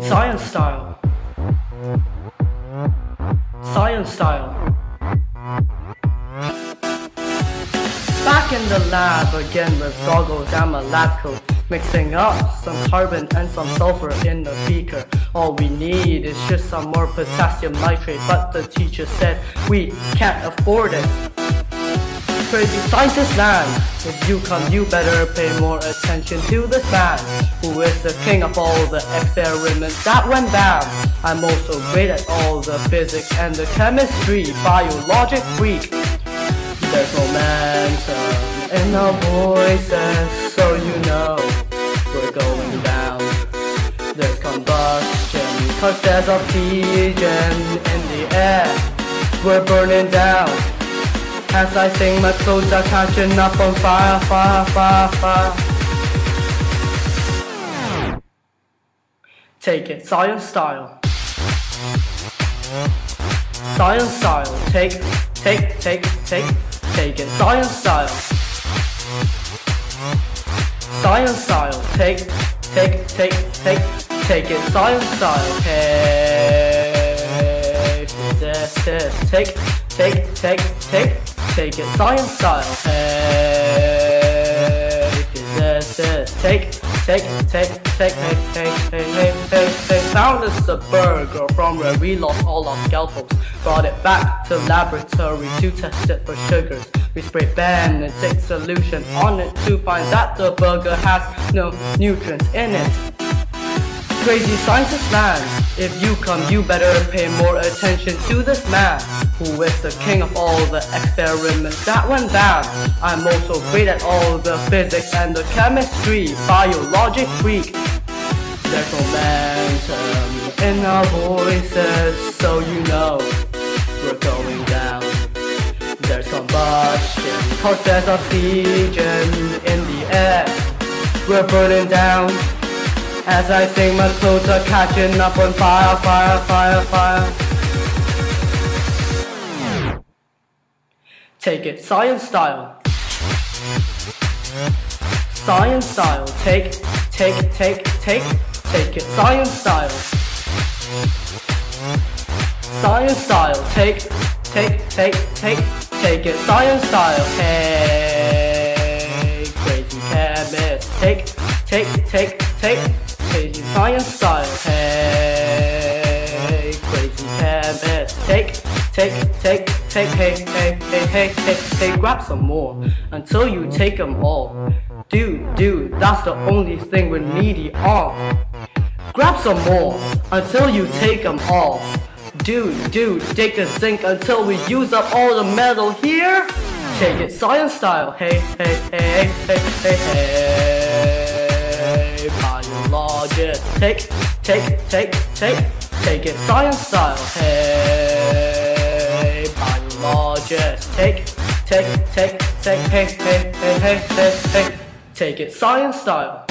Science style. Science style. Back in the lab again with goggles and my lab coat, mixing up some carbon and some sulfur in a beaker. All we need is just some more potassium nitrate, but the teacher said we can't afford it. Crazy scientist land, if you come you better pay more attention to this man, who is the king of all the experiments that went bam. I'm also great at all the physics and the chemistry, biologic freak. There's momentum in our voices, so you know we're going down. There's combustion, cause there's oxygen in the air. We're burning down. As I sing, my clothes are catching up on fire, fire, fire, fire. Take it, science style. Science style, take it, science style. Science style, take it, science style. Hey, physicist, take it, science style. Hey, physicist, take. Found us a burger from where we lost all our scalpels. Brought it back to laboratory to test it for sugars. We sprayed Benedict solution on it to find that the burger has no nutrients in it. Crazy scientist land, if you come you better pay more attention to this man, who is the king of all the experiments that went bad. I'm also great at all the physics and the chemistry, biologic freak. There's momentum in our voices, so you know we're going down. There's combustion, cause there's oxygen in the air. We're burning down. As I sing, my clothes are catching up on fire, fire, fire, fire. Take it, science style. Science style, take it, science style. Science style, take it, science style. Hey, crazy chemist, take crazy science style. Hey, crazy chemist, hey, grab some more until you take them all. Dude, that's the only thing we're needy of. Grab some more until you take them all. Dude, take the zinc until we use up all the metal here. Take it, science style. Hey, biologist, take it, science style. Hey, biologist, take it, science style.